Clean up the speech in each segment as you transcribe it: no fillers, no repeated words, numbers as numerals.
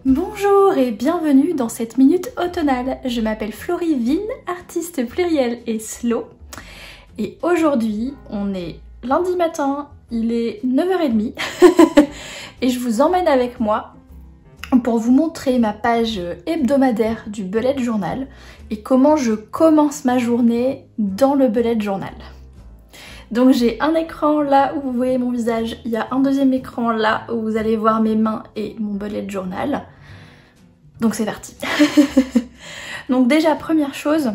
Bonjour et bienvenue dans cette minute automnale. Je m'appelle Florie Vine, artiste pluriel et slow. Et aujourd'hui, on est lundi matin, il est 9h30 et je vous emmène avec moi pour vous montrer ma page hebdomadaire du bullet journal et comment je commence ma journée dans le bullet journal. Donc j'ai un écran là où vous voyez mon visage, il y a un deuxième écran là où vous allez voir mes mains et mon bullet journal. Donc c'est parti. Donc déjà première chose,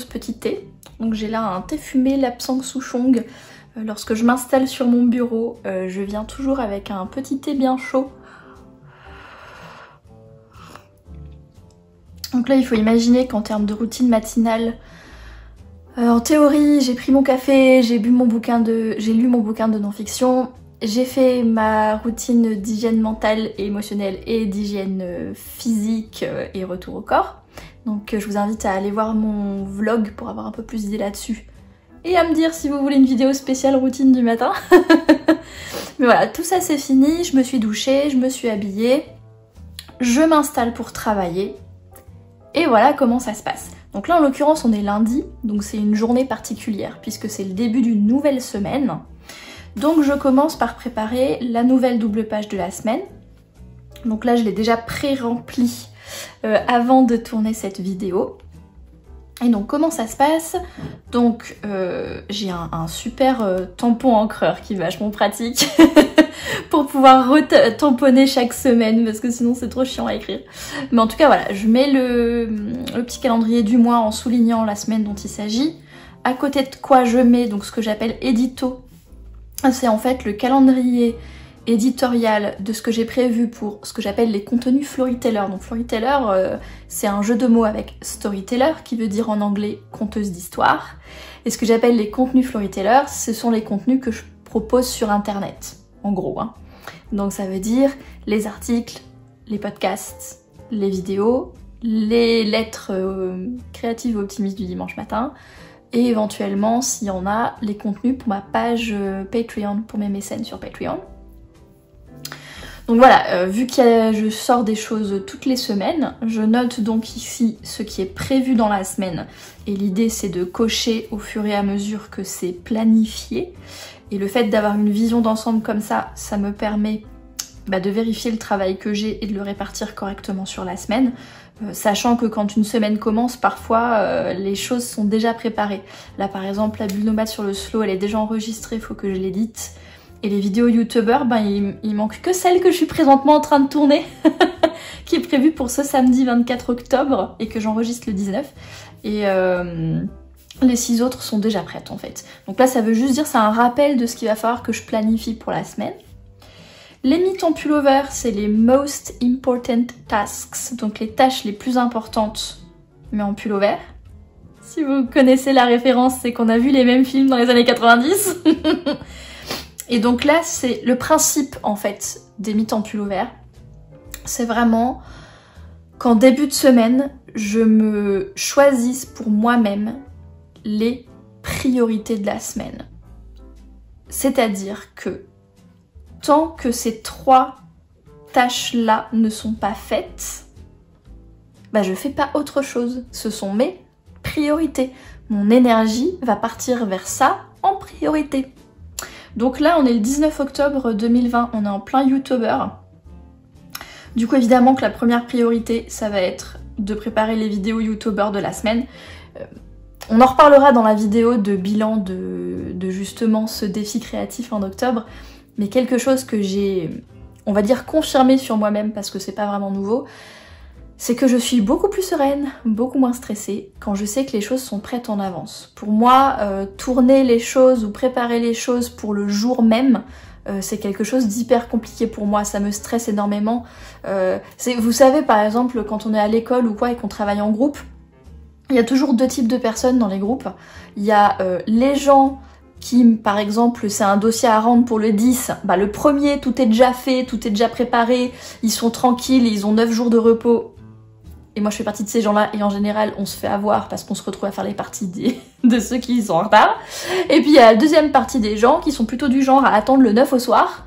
petit thé. Donc j'ai là un thé fumé Lapsang Souchong. Lorsque je m'installe sur mon bureau, je viens toujours avec un petit thé bien chaud. Donc là il faut imaginer qu'en termes de routine matinale, en théorie j'ai pris mon café, j'ai lu mon bouquin de non-fiction. J'ai fait ma routine d'hygiène mentale et émotionnelle et d'hygiène physique et retour au corps. Donc je vous invite à aller voir mon vlog pour avoir un peu plus d'idées là-dessus. Et à me dire si vous voulez une vidéo spéciale routine du matin. Mais voilà, tout ça c'est fini, je me suis douchée, je me suis habillée. Je m'installe pour travailler. Et voilà comment ça se passe. Donc là en l'occurrence on est lundi, donc c'est une journée particulière puisque c'est le début d'une nouvelle semaine. Donc je commence par préparer la nouvelle double page de la semaine. Donc là je l'ai déjà pré-remplie avant de tourner cette vidéo. Et donc comment ça se passe? Donc j'ai un super tampon encreur qui est vachement pratique pour pouvoir tamponner chaque semaine parce que sinon c'est trop chiant à écrire. Mais en tout cas voilà, je mets le petit calendrier du mois en soulignant la semaine dont il s'agit. À côté de quoi je mets donc ce que j'appelle édito. C'est en fait le calendrier éditorial de ce que j'ai prévu pour ce que j'appelle les contenus Floryteller. Donc Floryteller, c'est un jeu de mots avec storyteller qui veut dire en anglais conteuse d'histoire. Et ce que j'appelle les contenus Floryteller, ce sont les contenus que je propose sur internet, en gros. Hein. Donc ça veut dire les articles, les podcasts, les vidéos, les lettres créatives optimistes du dimanche matin, et éventuellement, s'il y en a, les contenus pour ma page Patreon, pour mes mécènes sur Patreon. Donc voilà, vu que je sors des choses toutes les semaines, je note donc ici ce qui est prévu dans la semaine. Et l'idée c'est de cocher au fur et à mesure que c'est planifié. Et le fait d'avoir une vision d'ensemble comme ça, ça me permet de vérifier le travail que j'ai et de le répartir correctement sur la semaine. Sachant que quand une semaine commence, parfois les choses sont déjà préparées. Là par exemple, la bulle nomade sur le slow, elle est déjà enregistrée, il faut que je l'édite. Et les vidéos youtubeurs, il manque que celle que je suis présentement en train de tourner, qui est prévue pour ce samedi 24 octobre et que j'enregistre le 19. Et les 6 autres sont déjà prêtes en fait. Donc là ça veut juste dire, c'est un rappel de ce qu'il va falloir que je planifie pour la semaine. Les mythes en pullover, c'est les most important tasks, donc les tâches les plus importantes, mais en pullover. Si vous connaissez la référence, c'est qu'on a vu les mêmes films dans les années 90. Et donc là, c'est le principe en fait des mythes en pullover. C'est vraiment qu'en début de semaine, je me choisisse pour moi-même les priorités de la semaine. C'est-à-dire que tant que ces 3 tâches-là ne sont pas faites, je fais pas autre chose. Ce sont mes priorités. Mon énergie va partir vers ça en priorité. Donc là, on est le 19 octobre 2020, on est en plein YouTuber. Du coup, évidemment que la première priorité, ça va être de préparer les vidéos YouTuber de la semaine. On en reparlera dans la vidéo de bilan de justement ce défi créatif en octobre. Mais quelque chose que j'ai, on va dire, confirmé sur moi-même parce que c'est pas vraiment nouveau, c'est que je suis beaucoup plus sereine, beaucoup moins stressée quand je sais que les choses sont prêtes en avance. Pour moi, tourner les choses ou préparer les choses pour le jour même, c'est quelque chose d'hyper compliqué pour moi, ça me stresse énormément. Vous savez par exemple quand on est à l'école ou quoi et qu'on travaille en groupe, il y a toujours 2 types de personnes dans les groupes. Il y a les gens qui, par exemple, c'est un dossier à rendre pour le 10, le premier, tout est déjà fait, tout est déjà préparé, ils sont tranquilles, ils ont 9 jours de repos. Et moi je fais partie de ces gens-là et en général on se fait avoir parce qu'on se retrouve à faire les parties de ceux qui sont en retard. Et puis il y a la deuxième partie des gens qui sont plutôt du genre à attendre le 9 au soir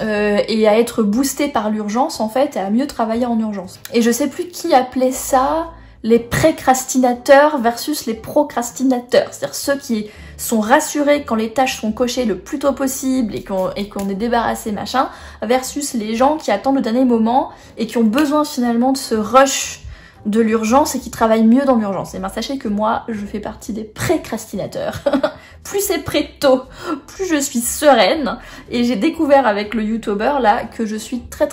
et à être boosté par l'urgence en fait, et à mieux travailler en urgence. Et je sais plus qui appelait ça les précrastinateurs versus les procrastinateurs, c'est-à-dire ceux qui sont rassurés quand les tâches sont cochées le plus tôt possible et qu'on est débarrassé machin, versus les gens qui attendent le dernier moment et qui ont besoin finalement de ce rush de l'urgence et qui travaillent mieux dans l'urgence. Et bien sachez que moi, je fais partie des précrastinateurs. Plus c'est prêt tôt, plus je suis sereine. Et j'ai découvert avec le YouTuber là que je suis très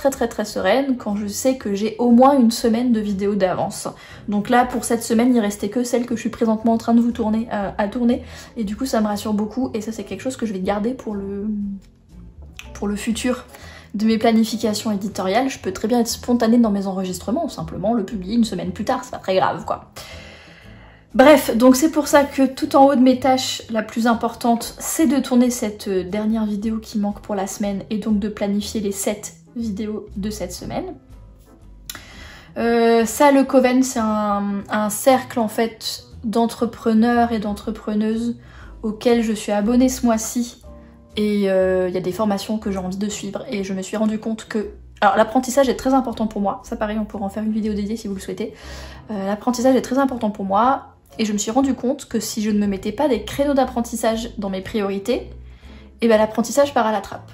sereine quand je sais que j'ai au moins une semaine de vidéos d'avance. Donc là, pour cette semaine, il restait que celle que je suis présentement en train de vous tourner, à tourner. Et du coup, ça me rassure beaucoup. Et ça, c'est quelque chose que je vais garder pour le futur de mes planifications éditoriales. Je peux très bien être spontanée dans mes enregistrements, ou simplement le publier une semaine plus tard, c'est pas très grave quoi. Bref, donc c'est pour ça que tout en haut de mes tâches, la plus importante, c'est de tourner cette dernière vidéo qui manque pour la semaine, et donc de planifier les 7 vidéos de cette semaine. Ça, le Coven, c'est un cercle en fait d'entrepreneurs et d'entrepreneuses auxquels je suis abonnée ce mois-ci. Et il y a des formations que j'ai envie de suivre, et je me suis rendu compte que... Alors l'apprentissage est très important pour moi, ça pareil on pourra en faire une vidéo dédiée si vous le souhaitez. L'apprentissage est très important pour moi, et je me suis rendu compte que si je ne me mettais pas des créneaux d'apprentissage dans mes priorités, et ben l'apprentissage part à la trappe.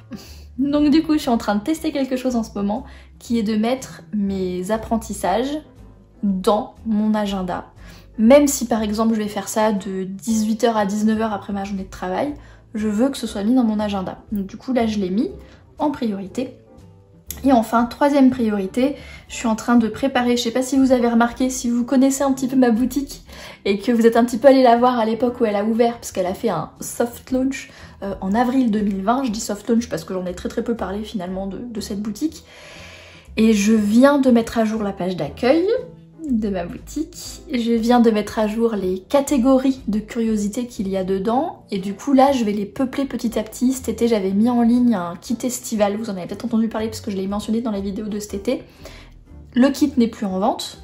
Donc du coup je suis en train de tester quelque chose en ce moment, qui est de mettre mes apprentissages dans mon agenda. Même si par exemple je vais faire ça de 18h à 19h après ma journée de travail, je veux que ce soit mis dans mon agenda. Donc du coup là je l'ai mis en priorité. Et enfin, troisième priorité, je suis en train de préparer, je sais pas si vous avez remarqué, si vous connaissez un petit peu ma boutique et que vous êtes un petit peu allé la voir à l'époque où elle a ouvert, parce qu'elle a fait un soft launch en avril 2020, je dis soft launch parce que j'en ai très peu parlé finalement de cette boutique. Et je viens de mettre à jour la page d'accueil de ma boutique. Je viens de mettre à jour les catégories de curiosités qu'il y a dedans, et du coup là je vais les peupler petit à petit. Cet été j'avais mis en ligne un kit estival, vous en avez peut-être entendu parler parce que je l'ai mentionné dans les vidéos de cet été. Le kit n'est plus en vente.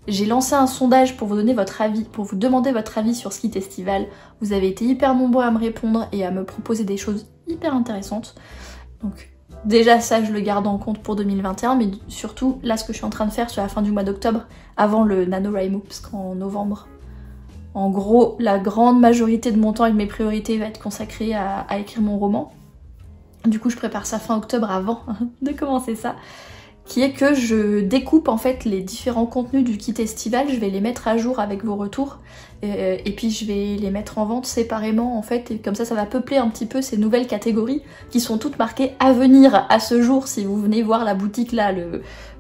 J'ai lancé un sondage pour vous donner votre avis, pour vous demander votre avis sur ce kit estival. Vous avez été hyper nombreux à me répondre et à me proposer des choses hyper intéressantes. Donc déjà ça je le garde en compte pour 2021, mais surtout là ce que je suis en train de faire sur la fin du mois d'octobre, avant le NaNoWriMo, parce qu'en novembre, en gros la grande majorité de mon temps et de mes priorités va être consacrée à écrire mon roman. Du coup je prépare ça fin octobre avant de commencer ça, qui est que je découpe en fait les différents contenus du kit estival, je vais les mettre à jour avec vos retours, et puis je vais les mettre en vente séparément en fait, et comme ça ça va peupler un petit peu ces nouvelles catégories qui sont toutes marquées à venir à ce jour. Si vous venez voir la boutique là,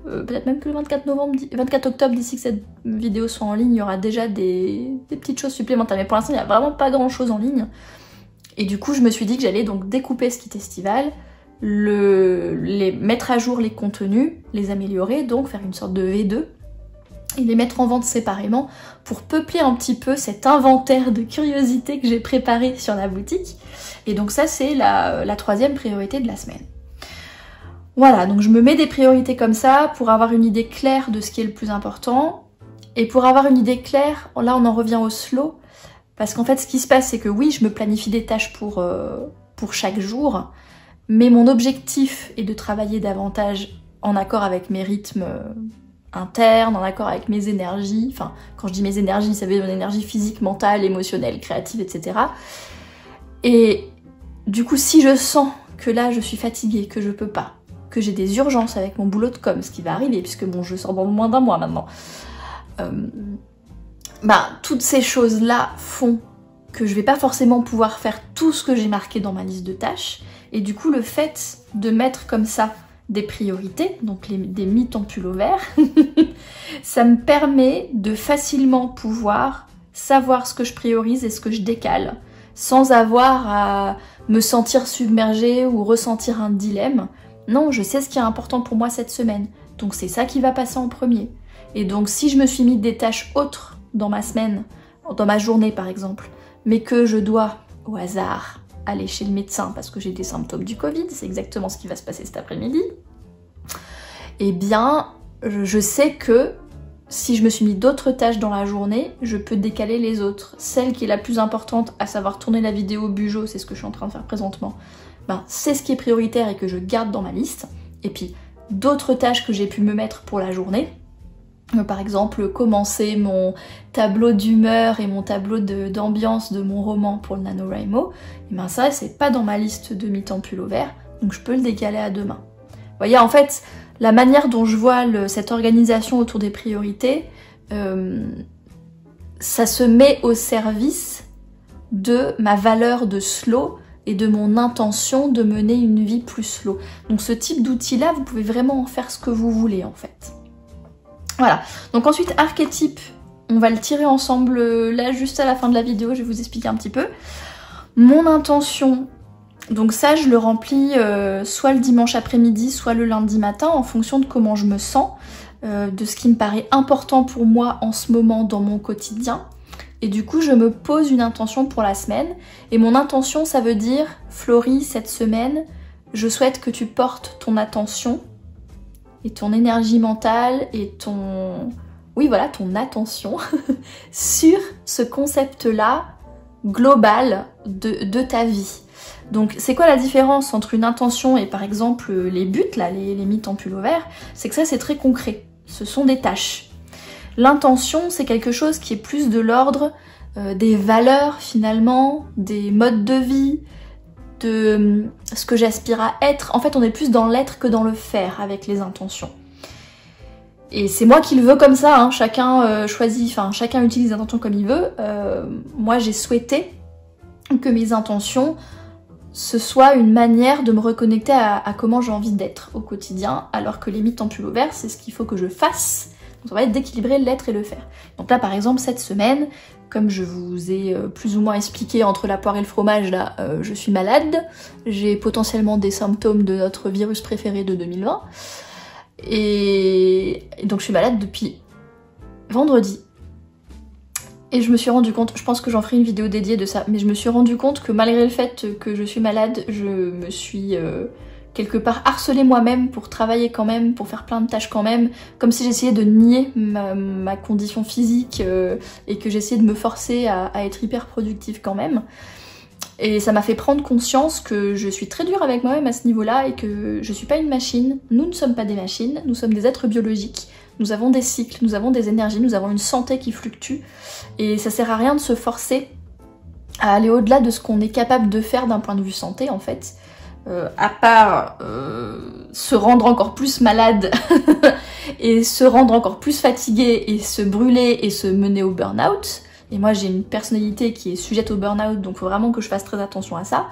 peut-être même que le 24 octobre, d'ici que cette vidéo soit en ligne, il y aura déjà des petites choses supplémentaires, mais pour l'instant il n'y a vraiment pas grand chose en ligne. Et du coup je me suis dit que j'allais donc découper ce kit estival, les mettre à jour les contenus, les améliorer, donc faire une sorte de V2 et les mettre en vente séparément pour peupler un petit peu cet inventaire de curiosités que j'ai préparé sur la boutique. Et donc ça c'est la troisième priorité de la semaine. Voilà, donc je me mets des priorités comme ça pour avoir une idée claire de ce qui est le plus important. Et pour avoir une idée claire, là on en revient au slow, parce qu'en fait ce qui se passe c'est que oui je me planifie des tâches pour chaque jour, mais mon objectif est de travailler davantage en accord avec mes rythmes internes, en accord avec mes énergies. Enfin, quand je dis mes énergies, ça veut dire mon énergie physique, mentale, émotionnelle, créative, etc. Et du coup, si je sens que là, je suis fatiguée, que je peux pas, que j'ai des urgences avec mon boulot de com, ce qui va arriver, puisque bon, je sors dans moins d'un mois maintenant, toutes ces choses-là font que je vais pas forcément pouvoir faire tout ce que j'ai marqué dans ma liste de tâches. Et du coup, le fait de mettre comme ça des priorités, donc des mi-tempules verts, ça me permet de facilement pouvoir savoir ce que je priorise et ce que je décale, sans avoir à me sentir submergée ou ressentir un dilemme. Non, je sais ce qui est important pour moi cette semaine, donc c'est ça qui va passer en premier. Et donc si je me suis mis des tâches autres dans ma semaine, dans ma journée par exemple, mais que je dois, au hasard, aller chez le médecin parce que j'ai des symptômes du Covid, c'est exactement ce qui va se passer cet après-midi, eh bien, je sais que si je me suis mis d'autres tâches dans la journée, je peux décaler les autres. Celle qui est la plus importante, à savoir tourner la vidéo Bujo, c'est ce que je suis en train de faire présentement, ben, c'est ce qui est prioritaire et que je garde dans ma liste. Et puis d'autres tâches que j'ai pu me mettre pour la journée, par exemple commencer mon tableau d'humeur et mon tableau d'ambiance de mon roman pour le NaNoWriMo, et ben ça c'est pas dans ma liste de mi-temps pull vert, donc je peux le décaler à demain. Vous voyez, en fait, la manière dont je vois cette organisation autour des priorités, ça se met au service de ma valeur de slow et de mon intention de mener une vie plus slow. Donc ce type d'outil-là, vous pouvez vraiment en faire ce que vous voulez en fait. Voilà, donc ensuite archétype, on va le tirer ensemble là juste à la fin de la vidéo, je vais vous expliquer un petit peu. Mon intention, donc ça je le remplis soit le dimanche après-midi, soit le lundi matin en fonction de comment je me sens, de ce qui me paraît important pour moi en ce moment dans mon quotidien. Et du coup je me pose une intention pour la semaine, et mon intention ça veut dire, Florie, cette semaine, je souhaite que tu portes ton attention et ton énergie mentale et ton... oui voilà, ton attention sur ce concept-là global de ta vie. Donc c'est quoi la différence entre une intention et par exemple les buts, là, les mi-temps pull vert? C'est que ça c'est très concret, ce sont des tâches. L'intention c'est quelque chose qui est plus de l'ordre des valeurs finalement, des modes de vie, de ce que j'aspire à être. En fait on est plus dans l'être que dans le faire avec les intentions. Et c'est moi qui le veux comme ça, hein. Chacun choisit, enfin chacun utilise les intentions comme il veut. Moi j'ai souhaité que mes intentions ce soit une manière de me reconnecter à comment j'ai envie d'être au quotidien, alors que les mi-temps pull vert c'est ce qu'il faut que je fasse. Donc ça va être d'équilibrer l'être et le faire. Donc là par exemple cette semaine, comme je vous ai plus ou moins expliqué entre la poire et le fromage, là, je suis malade. J'ai potentiellement des symptômes de notre virus préféré de 2020. Et donc je suis malade depuis vendredi. Et je me suis rendu compte, je pense que j'en ferai une vidéo dédiée de ça, mais je me suis rendu compte que malgré le fait que je suis malade, je me suis quelque part harcelée moi-même pour travailler quand même, pour faire plein de tâches quand même, comme si j'essayais de nier ma condition physique et que j'essayais de me forcer à être hyper productive quand même. Et ça m'a fait prendre conscience que je suis très dure avec moi-même à ce niveau-là et que je suis pas une machine. Nous ne sommes pas des machines, nous sommes des êtres biologiques. Nous avons des cycles, nous avons des énergies, nous avons une santé qui fluctue. Et ça sert à rien de se forcer à aller au-delà de ce qu'on est capable de faire d'un point de vue santé en fait. À part se rendre encore plus malade et se rendre encore plus fatigué et se brûler et se mener au burn-out. Et moi j'ai une personnalité qui est sujette au burn-out, donc il faut vraiment que je fasse très attention à ça.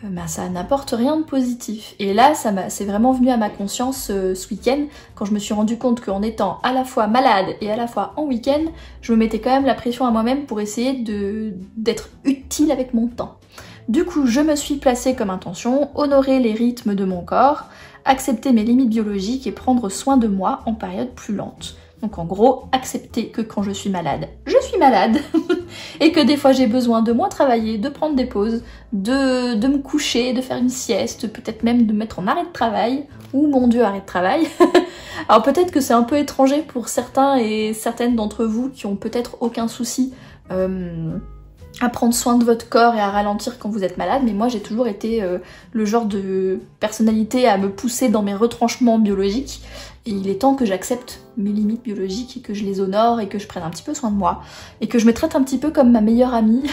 Ben, ça n'apporte rien de positif. Et là c'est vraiment venu à ma conscience ce week-end, quand je me suis rendu compte qu'en étant à la fois malade et à la fois en week-end, je me mettais quand même la pression à moi-même pour essayer d'être utile avec mon temps. Du coup, je me suis placée comme intention, honorer les rythmes de mon corps, accepter mes limites biologiques et prendre soin de moi en période plus lente. Donc en gros, accepter que quand je suis malade et que des fois j'ai besoin de moins travailler, de prendre des pauses, de me coucher, de faire une sieste, peut-être même de me mettre en arrêt de travail, ou mon Dieu, arrêt de travail. Alors peut-être que c'est un peu étranger pour certains et certaines d'entre vous qui ont peut-être aucun souci à prendre soin de votre corps et à ralentir quand vous êtes malade, mais moi j'ai toujours été le genre de personnalité à me pousser dans mes retranchements biologiques, et il est temps que j'accepte mes limites biologiques et que je les honore et que je prenne un petit peu soin de moi, et que je me traite un petit peu comme ma meilleure amie.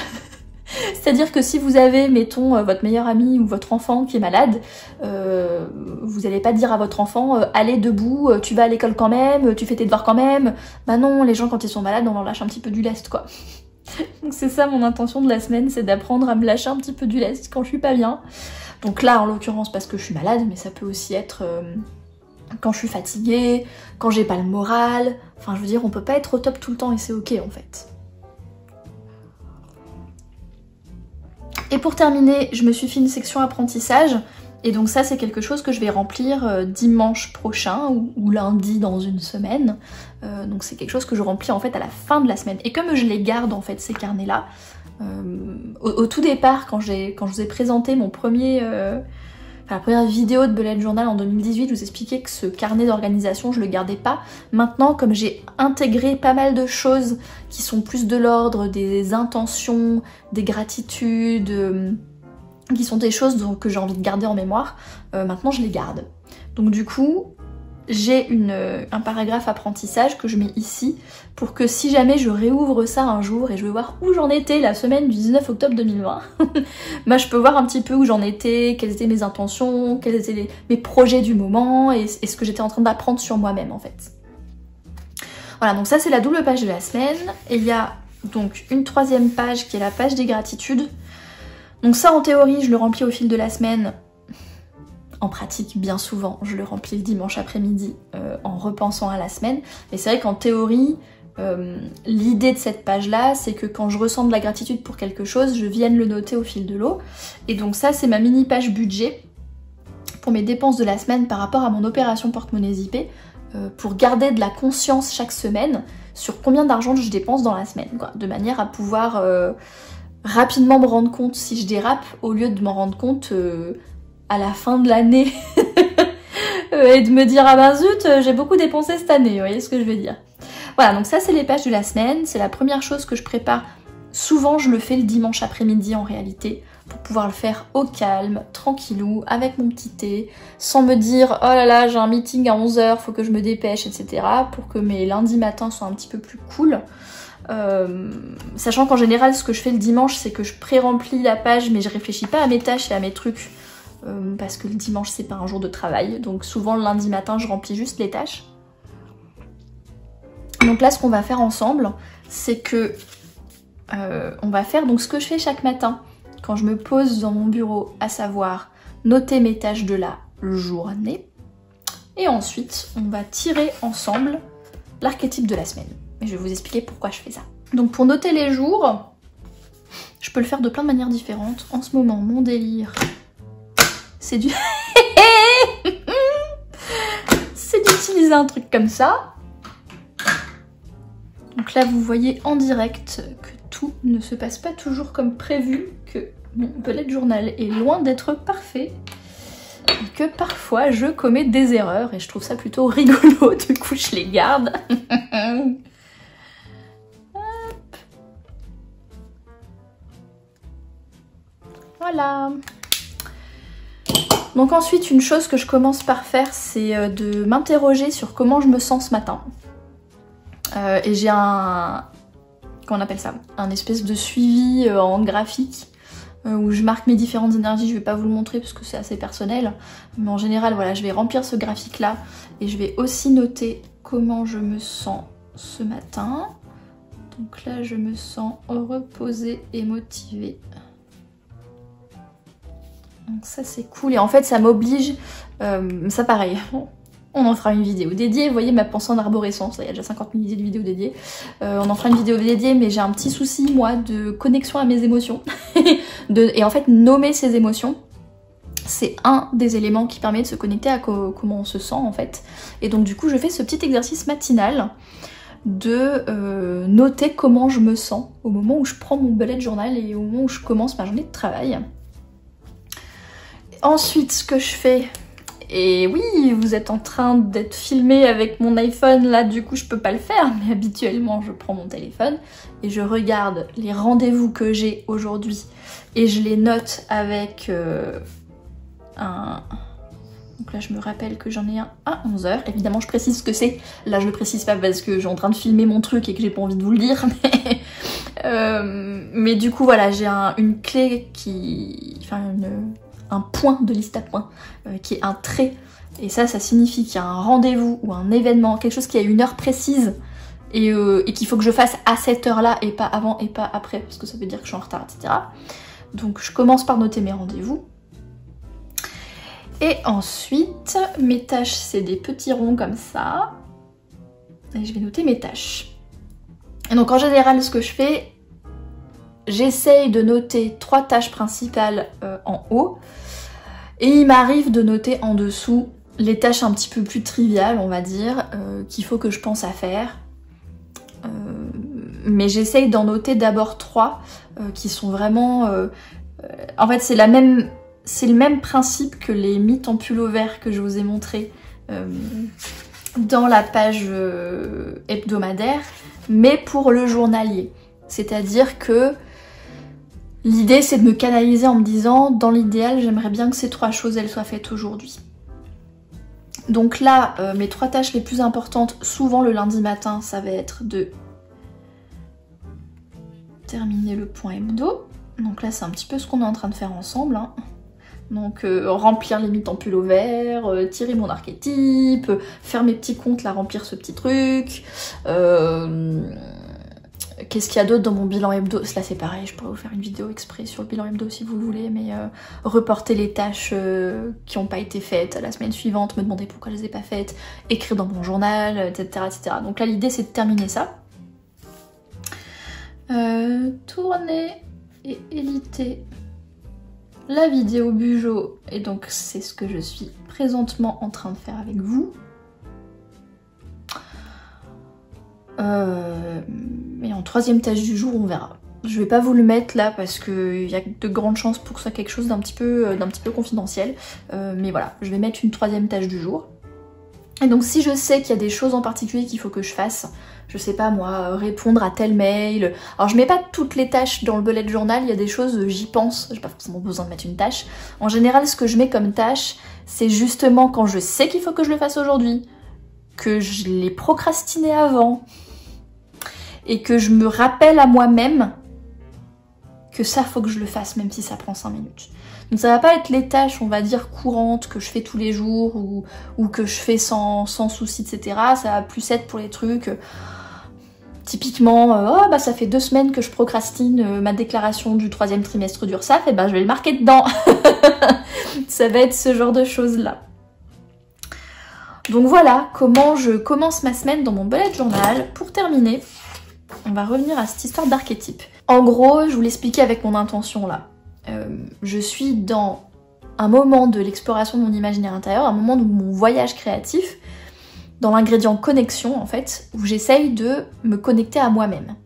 C'est-à-dire que si vous avez, mettons, votre meilleure amie ou votre enfant qui est malade, vous n'allez pas dire à votre enfant allez debout, tu vas à l'école quand même, tu fais tes devoirs quand même. Bah non, les gens quand ils sont malades on leur lâche un petit peu du lest quoi. Donc c'est ça mon intention de la semaine, c'est d'apprendre à me lâcher un petit peu du lest quand je suis pas bien. Donc là en l'occurrence parce que je suis malade, mais ça peut aussi être quand je suis fatiguée, quand j'ai pas le moral. Enfin je veux dire, on peut pas être au top tout le temps et c'est ok en fait. Et pour terminer, je me suis fait une section apprentissage. Et donc ça c'est quelque chose que je vais remplir dimanche prochain ou lundi dans une semaine. Donc c'est quelque chose que je remplis en fait à la fin de la semaine. Et comme je les garde en fait ces carnets là, au tout départ quand je vous ai présenté mon premier la première vidéo de Bullet Journal en 2018, je vous expliquais que ce carnet d'organisation, je le gardais pas. Maintenant, comme j'ai intégré pas mal de choses qui sont plus de l'ordre des intentions, des gratitudes, qui sont des choses que j'ai envie de garder en mémoire, maintenant je les garde. Donc du coup, j'ai un paragraphe apprentissage que je mets ici pour que si jamais je réouvre ça un jour et je veux voir où j'en étais la semaine du 19 octobre 2020, bah je peux voir un petit peu où j'en étais, quelles étaient mes intentions, quels étaient mes projets du moment et ce que j'étais en train d'apprendre sur moi-même en fait. Voilà, donc ça c'est la double page de la semaine. Et il y a donc une troisième page qui est la page des gratitudes. Donc ça en théorie je le remplis au fil de la semaine. En pratique, bien souvent, je le remplis le dimanche après-midi en repensant à la semaine. Mais c'est vrai qu'en théorie, l'idée de cette page-là, c'est que quand je ressens de la gratitude pour quelque chose, je vienne le noter au fil de l'eau. Et donc ça, c'est ma mini-page budget pour mes dépenses de la semaine par rapport à mon opération porte-monnaie zippée, pour garder de la conscience chaque semaine sur combien d'argent je dépense dans la semaine, quoi, de manière à pouvoir rapidement me rendre compte si je dérape, au lieu de m'en rendre compte à la fin de l'année et de me dire ah ben zut j'ai beaucoup dépensé cette année, vous voyez ce que je veux dire. Voilà, donc ça c'est les pages de la semaine, c'est la première chose que je prépare. Souvent je le fais le dimanche après-midi en réalité, pour pouvoir le faire au calme, tranquillou, avec mon petit thé, sans me dire oh là là j'ai un meeting à 11h, faut que je me dépêche, etc. pour que mes lundis matins soient un petit peu plus cool. Sachant qu'en général ce que je fais le dimanche c'est que je pré-remplis la page mais je réfléchis pas à mes tâches et à mes trucs parce que le dimanche c'est pas un jour de travail, donc souvent le lundi matin je remplis juste les tâches. Donc là ce qu'on va faire ensemble c'est que on va faire donc ce que je fais chaque matin quand je me pose dans mon bureau, à savoir noter mes tâches de la journée, et ensuite on va tirer ensemble l'archétype de la semaine. Et je vais vous expliquer pourquoi je fais ça. Donc pour noter les jours, je peux le faire de plein de manières différentes. En ce moment, mon délire, c'est c'est d'utiliser un truc comme ça. Donc là, vous voyez en direct que tout ne se passe pas toujours comme prévu, que mon bullet journal est loin d'être parfait, et que parfois je commets des erreurs, et je trouve ça plutôt rigolo, du coup je les garde. Voilà. Donc ensuite, une chose que je commence par faire, c'est de m'interroger sur comment je me sens ce matin. Et j'ai comment on appelle ça, un espèce de suivi en graphique où je marque mes différentes énergies. Je vais pas vous le montrer parce que c'est assez personnel, mais en général voilà, je vais remplir ce graphique là et je vais aussi noter comment je me sens ce matin. Donc là je me sens reposée et motivée. Donc ça c'est cool, et en fait ça m'oblige, ça pareil, on en fera une vidéo dédiée, vous voyez ma pensée en arborescence, il y a déjà 50 000 idées de vidéos dédiées, on en fera une vidéo dédiée, mais j'ai un petit souci moi de connexion à mes émotions, et en fait nommer ses émotions, c'est un des éléments qui permet de se connecter à comment on se sent en fait, et donc du coup je fais ce petit exercice matinal de noter comment je me sens au moment où je prends mon bullet journal et au moment où je commence ma journée de travail. Ensuite, ce que je fais, et oui, vous êtes en train d'être filmé avec mon iPhone, là du coup je peux pas le faire, mais habituellement je prends mon téléphone et je regarde les rendez-vous que j'ai aujourd'hui et je les note avec Donc là je me rappelle que j'en ai un à 11h, évidemment je précise ce que c'est, là je le précise pas parce que j'ai en train de filmer mon truc et que j'ai pas envie de vous le dire, mais du coup voilà, j'ai une clé qui... enfin un point de liste à points, qui est un trait, et ça signifie qu'il y a un rendez-vous ou un événement, quelque chose qui a une heure précise, et qu'il faut que je fasse à cette heure-là, et pas avant et pas après, parce que ça veut dire que je suis en retard, etc. Donc je commence par noter mes rendez-vous. Et ensuite, mes tâches, c'est des petits ronds comme ça, et je vais noter mes tâches. Et donc en général, ce que je fais, j'essaye de noter 3 tâches principales en haut, et il m'arrive de noter en dessous les tâches un petit peu plus triviales, on va dire, qu'il faut que je pense à faire. Mais j'essaye d'en noter d'abord 3 qui sont vraiment... en fait c'est la même c'est le même principe que les mythes en pullover que je vous ai montré dans la page hebdomadaire, mais pour le journalier. C'est-à-dire que l'idée c'est de me canaliser en me disant, dans l'idéal, j'aimerais bien que ces 3 choses elles soient faites aujourd'hui. Donc là, mes 3 tâches les plus importantes, souvent le lundi matin, ça va être de terminer le point hebdo. Donc là, c'est un petit peu ce qu'on est en train de faire ensemble, hein. Donc remplir les mythes en pullover, tirer mon archétype, faire mes petits comptes, là, remplir ce petit truc. Qu'est-ce qu'il y a d'autre dans mon bilan hebdo? Là c'est pareil, je pourrais vous faire une vidéo exprès sur le bilan hebdo si vous le voulez, mais reporter les tâches qui n'ont pas été faites à la semaine suivante, me demander pourquoi je les ai pas faites, écrire dans mon journal, etc. etc. Donc là l'idée c'est de terminer ça. Tourner et éditer la vidéo Bujo, et donc c'est ce que je suis présentement en train de faire avec vous. Et en 3e tâche du jour, on verra. Je vais pas vous le mettre là parce qu'il y a de grandes chances pour que ce soit quelque chose d'un petit peu confidentiel. Mais voilà, je vais mettre une 3e tâche du jour. Et donc si je sais qu'il y a des choses en particulier qu'il faut que je fasse, je sais pas moi, répondre à tel mail. Alors je mets pas toutes les tâches dans le bullet journal, il y a des choses, j'y pense, j'ai pas forcément besoin de mettre une tâche. En général, ce que je mets comme tâche, c'est justement quand je sais qu'il faut que je le fasse aujourd'hui, que je l'ai procrastiné avant, et que je me rappelle à moi-même que ça faut que je le fasse même si ça prend 5 minutes. Donc ça va pas être les tâches, on va dire, courantes que je fais tous les jours ou que je fais sans souci, etc. Ça va plus être pour les trucs, typiquement, oh bah ça fait 2 semaines que je procrastine ma déclaration du 3e trimestre d'URSSAF, et ben je vais le marquer dedans. Ça va être ce genre de choses là. Donc voilà comment je commence ma semaine dans mon bullet journal. Pour terminer, on va revenir à cette histoire d'archétype. En gros, je vous l'expliquais avec mon intention là. Je suis dans un moment de l'exploration de mon imaginaire intérieur, un moment de mon voyage créatif, dans l'ingrédient connexion en fait, où j'essaye de me connecter à moi-même.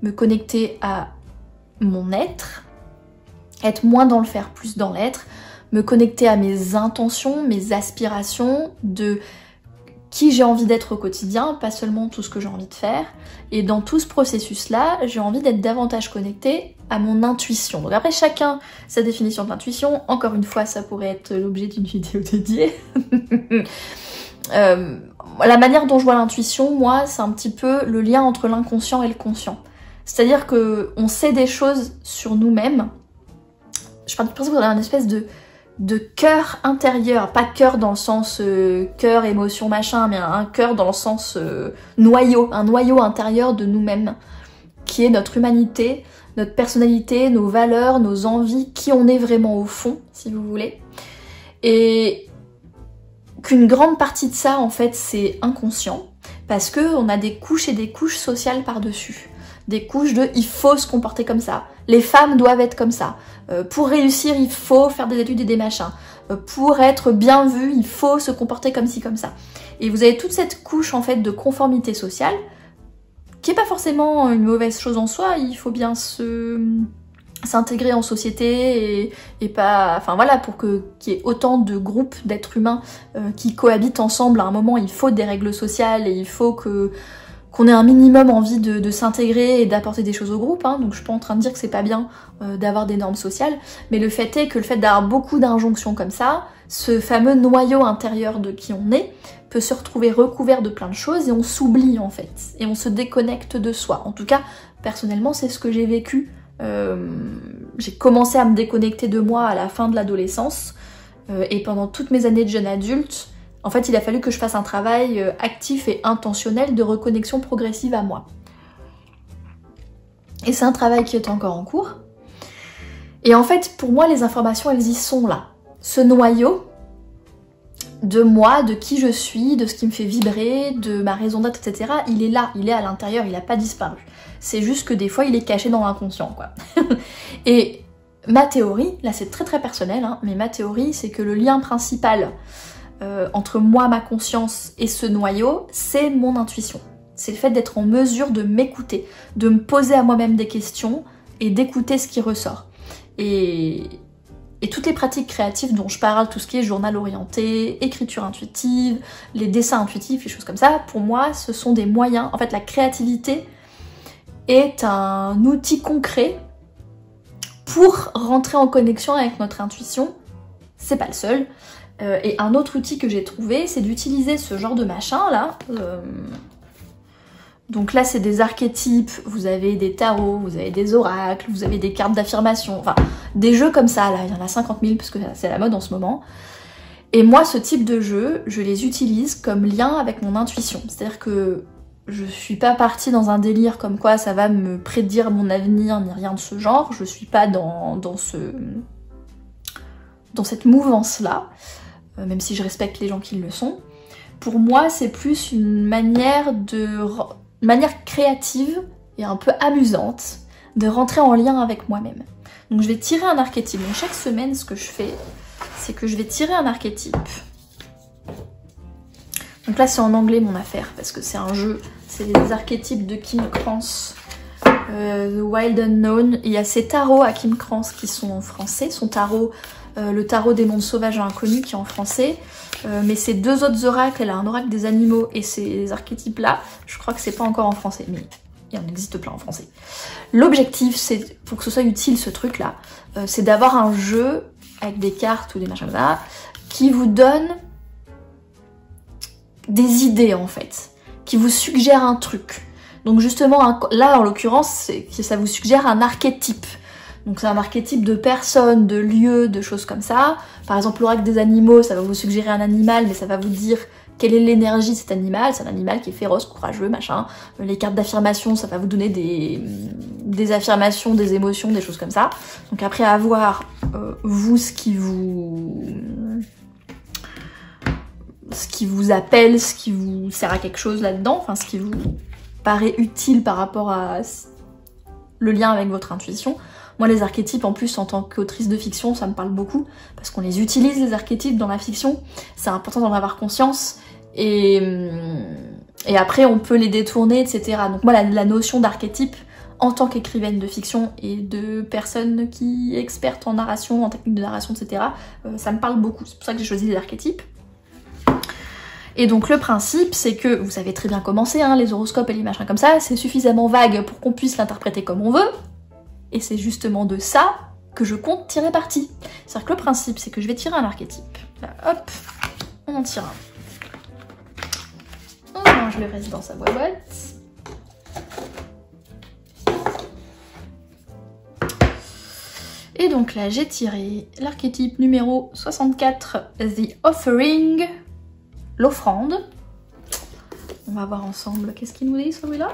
Me connecter à mon être moins dans le faire, plus dans l'être, me connecter à mes intentions, mes aspirations, de qui j'ai envie d'être au quotidien, pas seulement tout ce que j'ai envie de faire. Et dans tout ce processus-là, j'ai envie d'être davantage connectée à mon intuition. Donc après, chacun sa définition de l'intuition. Encore une fois, ça pourrait être l'objet d'une vidéo dédiée. La manière dont je vois l'intuition, moi, c'est un petit peu le lien entre l'inconscient et le conscient. C'est-à-dire que on sait des choses sur nous-mêmes. Je pars du principe qu'on a une espèce de cœur intérieur, pas cœur dans le sens cœur, émotion, machin, mais un cœur dans le sens noyau, un noyau intérieur de nous-mêmes, qui est notre humanité, notre personnalité, nos valeurs, nos envies, qui on est vraiment au fond, si vous voulez. Et qu'une grande partie de ça, en fait, c'est inconscient, parce que on a des couches et des couches sociales par-dessus. Des couches de « il faut se comporter comme ça », les femmes doivent être comme ça, pour réussir il faut faire des études et des machins, pour être bien vu il faut se comporter comme ci comme ça. Et vous avez toute cette couche en fait de conformité sociale, qui est pas forcément une mauvaise chose en soi, il faut bien s'intégrer en société et pas... Enfin voilà, pour qu'il y ait autant de groupes d'êtres humains qui cohabitent ensemble, à un moment il faut des règles sociales et il faut qu'on ait un minimum envie de s'intégrer et d'apporter des choses au groupe, hein. Donc je suis pas en train de dire que c'est pas bien d'avoir des normes sociales, mais le fait est que le fait d'avoir beaucoup d'injonctions comme ça, ce fameux noyau intérieur de qui on est, peut se retrouver recouvert de plein de choses et on s'oublie en fait, et on se déconnecte de soi. En tout cas, personnellement, c'est ce que j'ai vécu. J'ai commencé à me déconnecter de moi à la fin de l'adolescence, et pendant toutes mes années de jeune adulte, en fait, il a fallu que je fasse un travail actif et intentionnel de reconnexion progressive à moi. Et c'est un travail qui est encore en cours. Et en fait, pour moi, les informations, elles y sont là. Ce noyau de moi, de qui je suis, de ce qui me fait vibrer, de ma raison d'être, etc., il est là, il est à l'intérieur, il n'a pas disparu. C'est juste que des fois, il est caché dans l'inconscient, quoi. Et ma théorie, là c'est très très personnel, hein, mais ma théorie, c'est que le lien principal entre moi, ma conscience et ce noyau, c'est mon intuition. C'est le fait d'être en mesure de m'écouter, de me poser à moi-même des questions et d'écouter ce qui ressort. Et Et toutes les pratiques créatives dont je parle, tout ce qui est journal orienté, écriture intuitive, les dessins intuitifs, les choses comme ça, pour moi, ce sont des moyens. En fait, la créativité est un outil concret pour rentrer en connexion avec notre intuition. C'est pas le seul. Et un autre outil que j'ai trouvé, c'est d'utiliser ce genre de machin là. Donc là, c'est des archétypes, vous avez des tarots, vous avez des oracles, vous avez des cartes d'affirmation, enfin, des jeux comme ça, là, il y en a 50 000 parce que c'est la mode en ce moment. Et moi, ce type de jeux, je les utilise comme lien avec mon intuition. C'est-à-dire que je suis pas partie dans un délire comme quoi ça va me prédire mon avenir, ni rien de ce genre. Je suis pas dans cette mouvance-là, même si je respecte les gens qui le sont. Pour moi, c'est plus une manière créative et un peu amusante de rentrer en lien avec moi-même. Donc je vais tirer un archétype. Donc chaque semaine, ce que je fais, c'est que je vais tirer un archétype. Donc là, c'est en anglais mon affaire, parce que c'est un jeu. C'est les archétypes de Kim Krans, The Wild Unknown. Il y a ces tarots à Kim Krans qui sont en français. Son tarot, le tarot des mondes sauvages et inconnus qui est en français. Mais ces deux autres oracles, elle a un oracle des animaux et ces archétypes-là, je crois que c'est pas encore en français, mais il en existe plein en français. L'objectif, c'est, pour que ce soit utile ce truc-là, c'est d'avoir un jeu avec des cartes ou des machins là, qui vous donne des idées en fait, qui vous suggère un truc. Donc justement, là en l'occurrence, ça vous suggère un archétype. Donc c'est un archétype de personnes, de lieux, de choses comme ça. Par exemple, l'oracle des animaux, ça va vous suggérer un animal, mais ça va vous dire quelle est l'énergie de cet animal. C'est un animal qui est féroce, courageux, machin. Les cartes d'affirmation, ça va vous donner des affirmations, des émotions, des choses comme ça. Donc après, à voir, vous, ce qui vous appelle, ce qui vous sert à quelque chose là-dedans, enfin ce qui vous paraît utile par rapport à le lien avec votre intuition. Moi, les archétypes, en plus, en tant qu'autrice de fiction, ça me parle beaucoup, parce qu'on les utilise, les archétypes, dans la fiction. C'est important d'en avoir conscience, et après, on peut les détourner, etc. Donc moi, la notion d'archétype, en tant qu'écrivaine de fiction et de personne qui est experte en narration, en technique de narration, etc., ça me parle beaucoup. C'est pour ça que j'ai choisi les archétypes. Et donc le principe, c'est que, vous savez très bien comment c'est, hein, les horoscopes et les machins comme ça, c'est suffisamment vague pour qu'on puisse l'interpréter comme on veut, et c'est justement de ça que je compte tirer parti. C'est-à-dire que le principe, c'est que je vais tirer un archétype. Là, hop, on en tire un. On range le reste dans sa boîte. Et donc là, j'ai tiré l'archétype numéro 64, The Offering, l'offrande. On va voir ensemble qu'est-ce qu'il nous dit celui-là.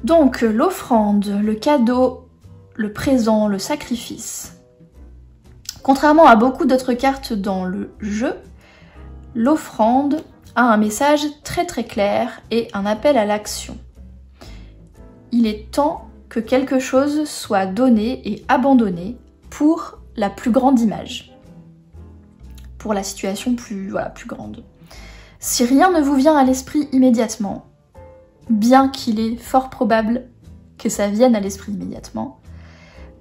Donc l'offrande, le cadeau, le présent, le sacrifice. Contrairement à beaucoup d'autres cartes dans le jeu, l'offrande a un message très très clair et un appel à l'action. Il est temps que quelque chose soit donné et abandonné pour la plus grande image, pour la situation plus grande. Si rien ne vous vient à l'esprit immédiatement, bien qu'il est fort probable que ça vienne à l'esprit immédiatement,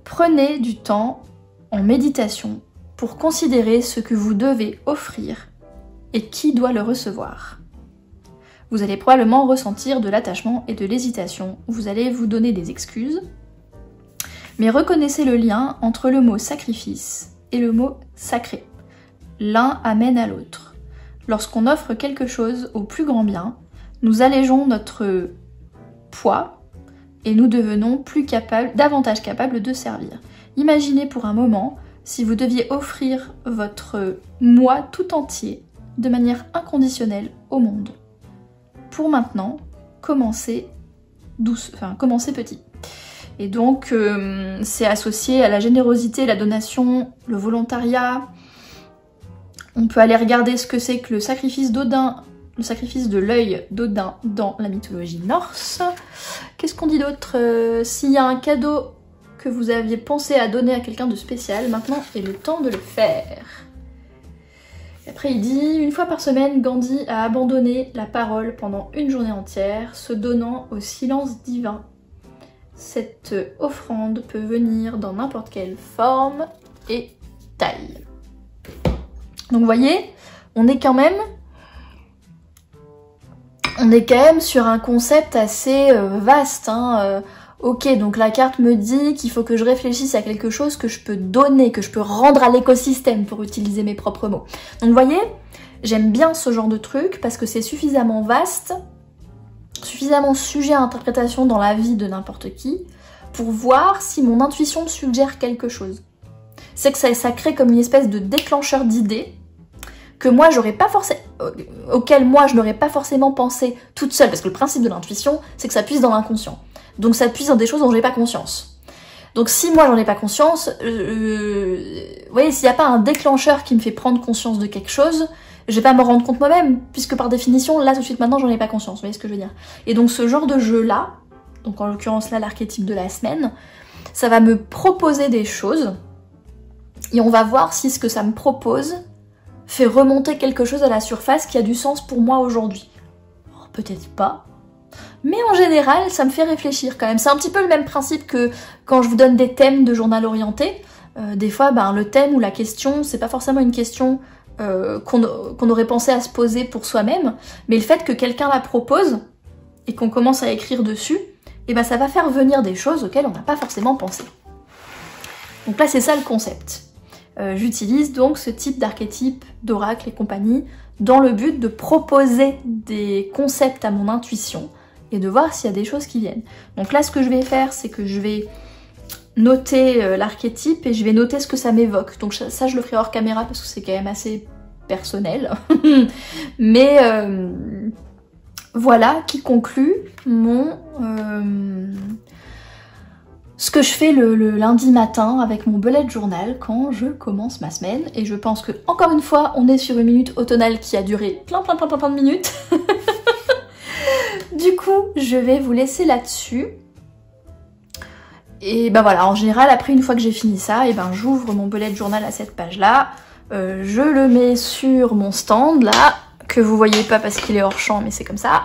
prenez du temps en méditation pour considérer ce que vous devez offrir et qui doit le recevoir. Vous allez probablement ressentir de l'attachement et de l'hésitation, vous allez vous donner des excuses, mais reconnaissez le lien entre le mot sacrifice et le mot sacré. L'un amène à l'autre. Lorsqu'on offre quelque chose au plus grand bien, nous allégeons notre poids et nous devenons davantage capables de servir. Imaginez pour un moment si vous deviez offrir votre moi tout entier de manière inconditionnelle au monde. Pour maintenant, commencez petit. Et donc, c'est associé à la générosité, la donation, le volontariat. On peut aller regarder ce que c'est que le sacrifice d'Odin, le sacrifice de l'œil d'Odin dans la mythologie norse. Qu'est-ce qu'on dit d'autre? S'il y a un cadeau que vous aviez pensé à donner à quelqu'un de spécial, maintenant est le temps de le faire. Et après il dit, une fois par semaine, Gandhi a abandonné la parole pendant une journée entière, se donnant au silence divin. Cette offrande peut venir dans n'importe quelle forme et taille. Donc vous voyez, on est quand même sur un concept assez vaste. Hein. Ok, donc la carte me dit qu'il faut que je réfléchisse à quelque chose que je peux donner, que je peux rendre à l'écosystème, pour utiliser mes propres mots. Donc vous voyez, j'aime bien ce genre de truc parce que c'est suffisamment vaste, suffisamment sujet à interprétation dans la vie de n'importe qui, pour voir si mon intuition me suggère quelque chose. C'est que ça crée comme une espèce de déclencheur d'idées que moi j'aurais pas forcément, auquel moi je n'aurais pas forcément pensé toute seule, parce que le principe de l'intuition, c'est que ça puise dans l'inconscient. Donc ça puise dans des choses dont j'ai pas conscience. Donc si moi j'en ai pas conscience, vous voyez, s'il n'y a pas un déclencheur qui me fait prendre conscience de quelque chose, je vais pas me rendre compte moi-même, puisque par définition, là tout de suite maintenant, j'en ai pas conscience, vous voyez ce que je veux dire. Et donc ce genre de jeu-là, donc en l'occurrence là l'archétype de la semaine, ça va me proposer des choses, et on va voir si ce que ça me propose fait remonter quelque chose à la surface qui a du sens pour moi aujourd'hui. Peut-être pas, mais en général, ça me fait réfléchir quand même. C'est un petit peu le même principe que quand je vous donne des thèmes de journal orienté. Des fois, le thème ou la question, c'est pas forcément une question qu'on aurait pensé à se poser pour soi-même, mais le fait que quelqu'un la propose et qu'on commence à écrire dessus, et ça va faire venir des choses auxquelles on n'a pas forcément pensé. Donc là, c'est ça le concept. J'utilise donc ce type d'archétype, d'oracle et compagnie, dans le but de proposer des concepts à mon intuition et de voir s'il y a des choses qui viennent. Donc là, ce que je vais faire, c'est que je vais noter l'archétype et je vais noter ce que ça m'évoque. Donc ça, je le ferai hors caméra parce que c'est quand même assez personnel. Mais voilà qui conclut ce que je fais le lundi matin avec mon bullet journal quand je commence ma semaine. Et je pense que, encore une fois, on est sur une minute automnale qui a duré plein de minutes. Du coup, je vais vous laisser là-dessus. Et voilà, en général, après une fois que j'ai fini ça, j'ouvre mon bullet journal à cette page-là. Je le mets sur mon stand, là, que vous voyez pas parce qu'il est hors champ, mais c'est comme ça.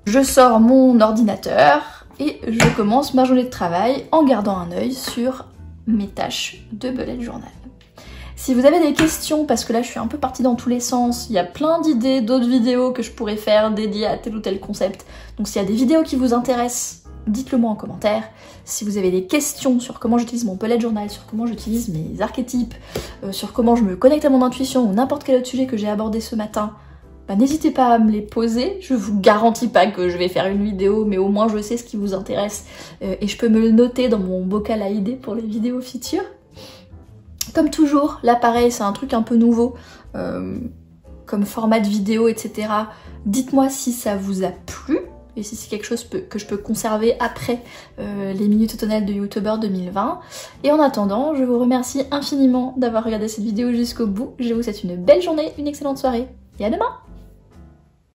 Je sors mon ordinateur et je commence ma journée de travail en gardant un œil sur mes tâches de bullet journal. Si vous avez des questions, parce que là je suis un peu partie dans tous les sens, il y a plein d'idées, d'autres vidéos que je pourrais faire dédiées à tel ou tel concept. Donc s'il y a des vidéos qui vous intéressent, dites-le moi en commentaire. Si vous avez des questions sur comment j'utilise mon bullet journal, sur comment j'utilise mes archétypes, sur comment je me connecte à mon intuition ou n'importe quel autre sujet que j'ai abordé ce matin, n'hésitez pas à me les poser. Je vous garantis pas que je vais faire une vidéo, mais au moins je sais ce qui vous intéresse et je peux me le noter dans mon bocal à idées pour les vidéos futures. Comme toujours, là pareil, c'est un truc un peu nouveau, comme format de vidéo, etc. Dites-moi si ça vous a plu et si c'est quelque chose que je peux conserver après les minutes automnales de YouTuber 2020. Et en attendant, je vous remercie infiniment d'avoir regardé cette vidéo jusqu'au bout. Je vous souhaite une belle journée, une excellente soirée et à demain!